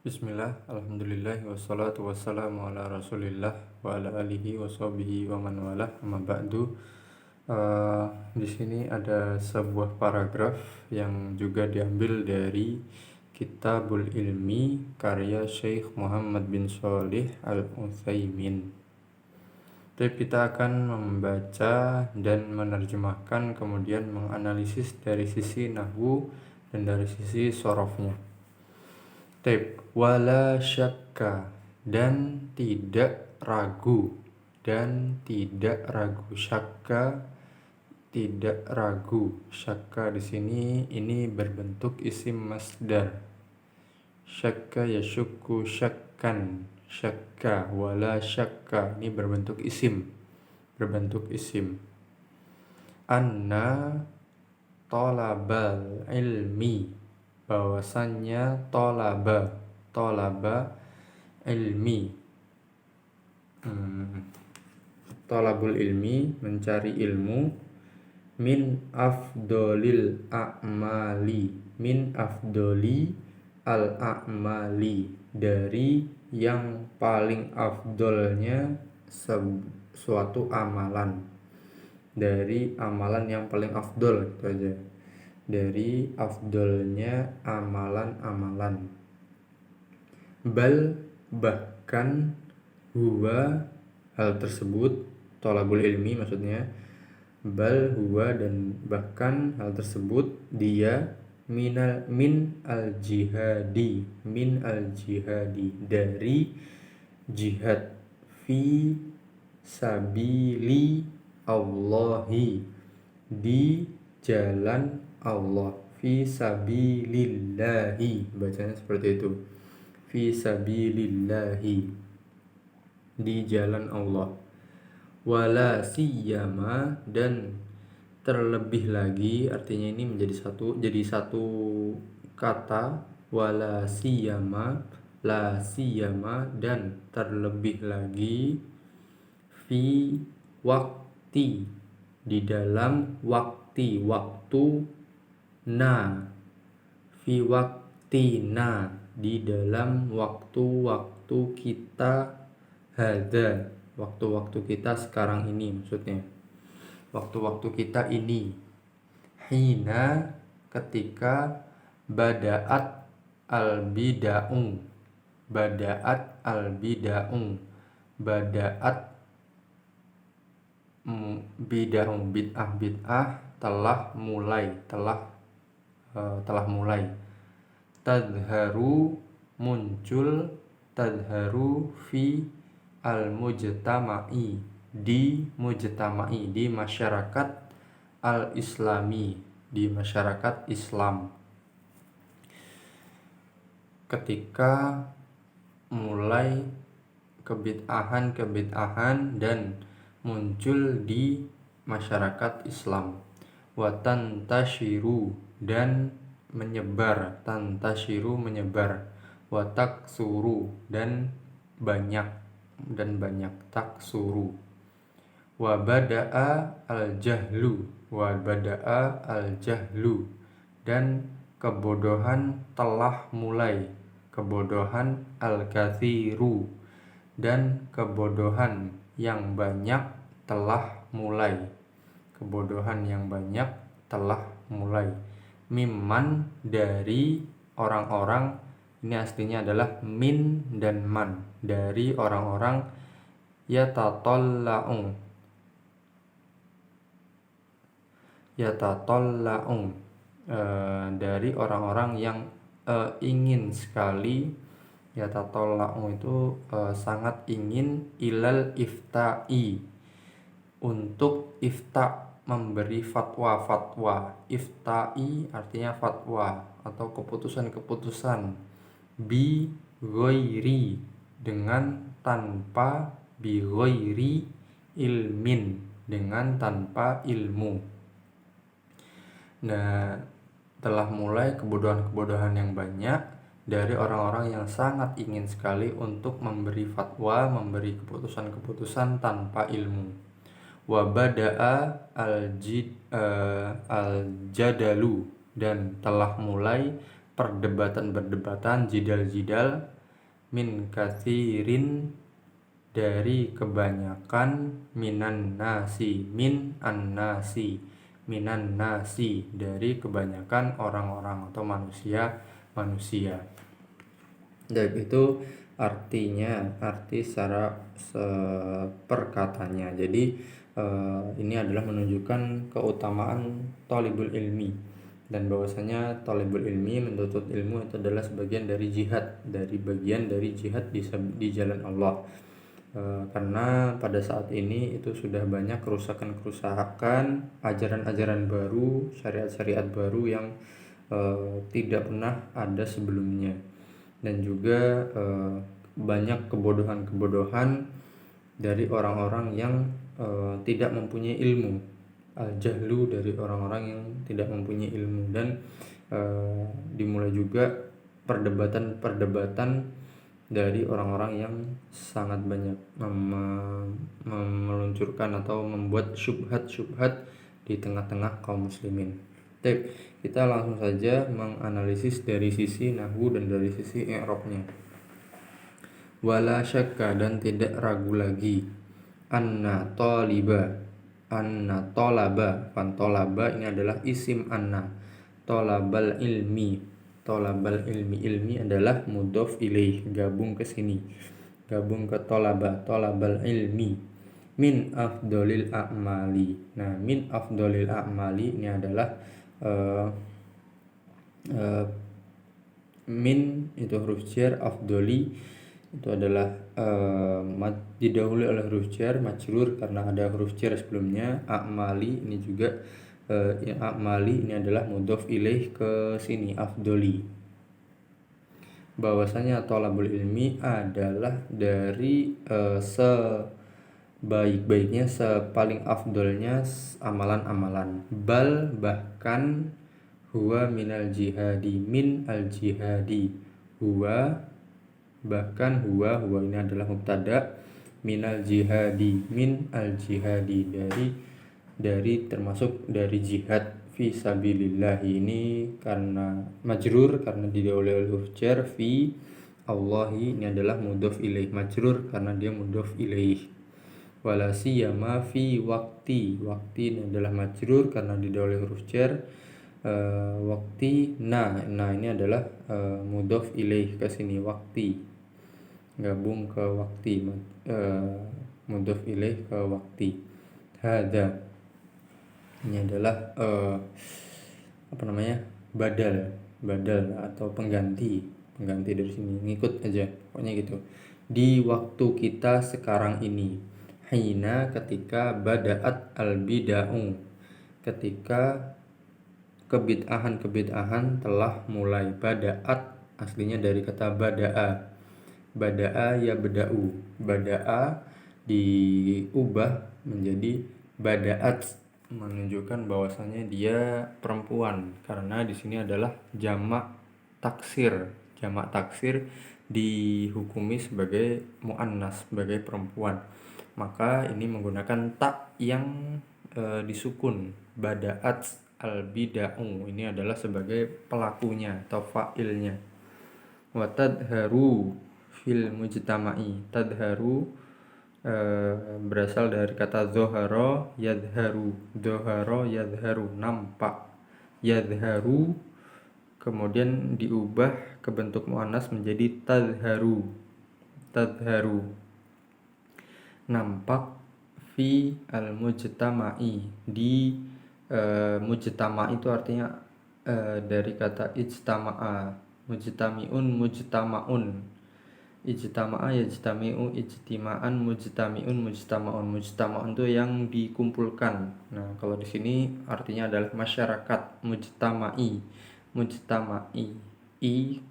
Bismillah, alhamdulillah, wassalatu wassalamu ala rasulillah wa ala alihi wa sahbihi wa man walah, amma ba'du. Di sini ada sebuah paragraf yang juga diambil dari Kitabul Ilmi karya Syekh Muhammad bin Shalih Al-Utsaimin. Jadi kita akan membaca dan menerjemahkan, kemudian menganalisis dari sisi nahwu dan dari sisi sorofnya. Wala syakka, dan tidak ragu, syakka tidak ragu. Syakka di sini ini berbentuk isim masdar. Syakka yashukku syakkan, syakka. Wala syakka ini berbentuk isim, Anna talabal ilmi, bahwasannya tolaba ilmi, tolabul ilmi, mencari ilmu, min afdolil a'mali, min afdoli al a'mali, dari yang paling afdolnya suatu amalan, dari amalan yang paling afdol, itu aja, dari afdolnya amalan-amalan. Bal, bahkan, huwa, hal tersebut, tolabul ilmi maksudnya, bal, huwa, dan bahkan hal tersebut, dia, min al jihadi, dari jihad, fi sabili Allahi, di jalan Allah, fi sabilillahi, bacanya seperti itu, fi sabilillahi, di jalan Allah. Wala siyama, dan terlebih lagi, artinya ini jadi satu kata, wala siyama, la siyama, dan terlebih lagi, fi wakti, di dalam waktu, na, fi waktina, di dalam waktu kita, hada, waktu kita sekarang ini, maksudnya waktu kita ini, hina, ketika, bada'at al-bida'u, bid'ah telah mulai, tadharu, muncul, tadharu fi al-mujtama'i, di masyarakat al-islami, di masyarakat Islam, ketika mulai kebid'ahan dan muncul di masyarakat Islam. Watan tashiru, dan menyebar, watak suru, dan banyak, taksuru. Wabada'a al-jahlu, dan kebodohan telah mulai, al-kathiru, dan kebodohan yang banyak telah mulai, mimman, dari orang-orang, ini aslinya adalah min dan man, dari orang-orang, yatatalla'u, dari orang-orang yang ingin sekali, yatatalla'u itu sangat ingin, ilal ifta'i, untuk ifta, memberi fatwa. Ifta'i artinya fatwa atau keputusan, bi ghairi, dengan tanpa, bi ghairi ilmin, dengan tanpa ilmu. Nah, telah mulai kebodohan yang banyak dari orang-orang yang sangat ingin sekali untuk memberi fatwa, memberi keputusan tanpa ilmu. Wabada'a al-jadalu, dan telah mulai perdebatan-perdebatan, jidal-jidal, min katsirin dari kebanyakan, minan nasi dari kebanyakan orang-orang atau manusia. Dan itu arti secara perkatanya. Jadi ini adalah menunjukkan keutamaan thalibul ilmi, dan bahwasanya thalibul ilmi, menuntut ilmu, itu adalah sebagian dari jihad, bagian dari jihad di jalan Allah. Karena pada saat ini itu sudah banyak kerusakan, ajaran-ajaran baru, syariat-syariat baru yang tidak pernah ada sebelumnya, dan juga banyak kebodohan dari orang-orang yang tidak mempunyai ilmu, al-jahlu dari orang-orang yang tidak mempunyai ilmu, dan dimulai juga perdebatan dari orang-orang yang sangat banyak meluncurkan atau membuat syubhat di tengah-tengah kaum muslimin. Baik, kita langsung saja menganalisis dari sisi nahwu dan dari sisi i'rabnya. Wala syakka, dan tidak ragu lagi, anna talaba ini adalah isim anna, talabal ilmi adalah mudhof ilaih, gabung ke sini, gabung ke talabal ilmi, min afdolil a'mali. Nah, min afdolil a'mali ini adalah min itu huruf jar, afdoli itu adalah didahului oleh huruf jar, majrur karena ada huruf jar sebelumnya. A'mali ini juga a'mali ini adalah mudhof ilaih ke sini, afdoli. Bahwasanya thalabul ilmi adalah dari sebaik-baiknya, sepaling afdolnya amalan-amalan. Bahkan huwa minal jihadi, min al jihadi, bahkan huwa ini adalah mubtada, minal jihadi, min al jihadi, dari termasuk dari jihad fi sabilillah. Ini karena majrur karena didahului oleh huruf jar, fi Allahi ini adalah mudhof ilaih, majrur karena dia mudhof ilaih. Wala siyama fi waqti ini adalah majrur karena didahului huruf jar, waqti. Nah ini adalah mudhof ilaih ke sini, waqti, gabung ke waqti, mudhof ilaih ke waqti. Hadza ini adalah badal atau pengganti dari sini, ngikut aja pokoknya gitu. Di waktu kita sekarang ini, hina ketika, bada'at al-bida'u ketika kebid'ahan telah mulai. Bada'at aslinya dari kata bada'a ya beda'u, bada'a diubah menjadi bada'at, menunjukkan bahwasanya dia perempuan, karena di sini adalah jamak taksir dihukumi sebagai muannas, sebagai perempuan, maka ini menggunakan tak yang disukun. Bada'at al-bida'u ini adalah sebagai pelakunya atau fa'ilnya. Wa tadharu fil mujtama'i, tadharu berasal dari kata zoharo yadharu, nampak, yadharu kemudian diubah ke bentuk muannas menjadi tadharu, nampak, fi al-mujtama'i, di mujtama' itu artinya dari kata ijtama'a, mujtama'un, ijtama'a yajtami'u, ijtima'an, mujtama'un itu yang dikumpulkan. Nah, kalau di sini artinya adalah masyarakat, mujtama'i,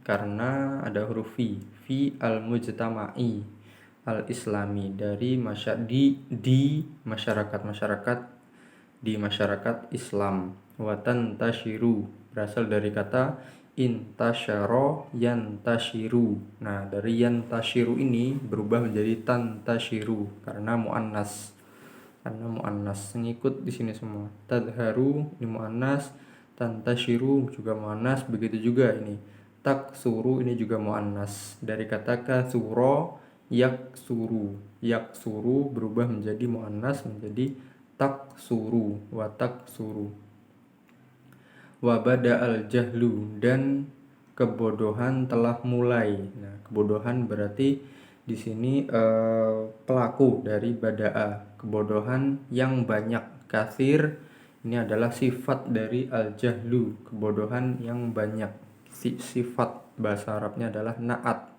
karena ada huruf fi al-mujtama'i al-islami, dari masyarakat Islam. Watan tashiru berasal dari kata intasyara yantashiru. Nah, dari yantashiru ini berubah menjadi tantashiru karena muannas. Ngikut di sini semua. Tadharu ini muannas, tantashiru juga muannas, begitu juga ini taksuru ini juga muannas dari kata kasuro yaksuru. Yaksuru berubah menjadi muannas menjadi taksuru wa taksuru. Wa bada'al jahlu dan kebodohan telah mulai. Nah, kebodohan berarti di sini pelaku dari bada'a, kebodohan yang banyak. Katsir ini adalah sifat dari al-jahlu, kebodohan yang banyak. Sifat bahasa Arabnya adalah na'at.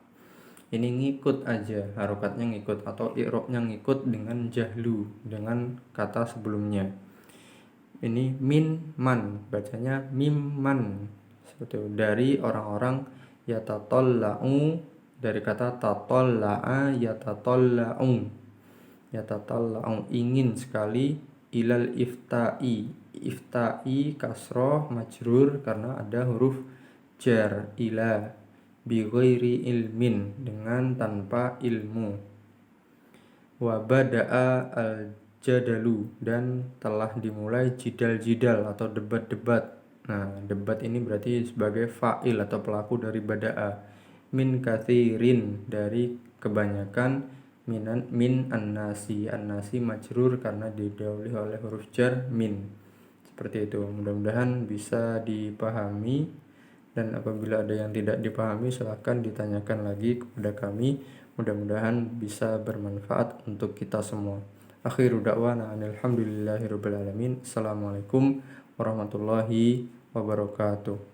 Ini ngikut aja, harokatnya ngikut atau i'rabnya ngikut dengan jahlu, dengan kata sebelumnya. Ini min man, bacanya mimman. Seperti itu. Dari orang-orang yatatalla'u, dari kata tatalla'a yatatalla'u. Yatatalla'u ingin sekali, ilal ifta'i. Ifta'i kasroh majrur karena ada huruf jar, ila bi ghairi ilmin, dengan tanpa ilmu. Wa bada'a al jadalu dan telah dimulai jidal-jidal atau debat-debat. Nah, debat ini berarti sebagai fa'il atau pelaku dari bada'a. Min katsirin dari kebanyakan, min annasi. Annasi majrur karena didahului oleh huruf jar min. Seperti itu. Mudah-mudahan bisa dipahami. Dan apabila ada yang tidak dipahami, silahkan ditanyakan lagi kepada kami. Mudah-mudahan bisa bermanfaat untuk kita semua. Akhiru da'wana alhamdulillahirabbil alamin. Assalamualaikum warahmatullahi wabarakatuh.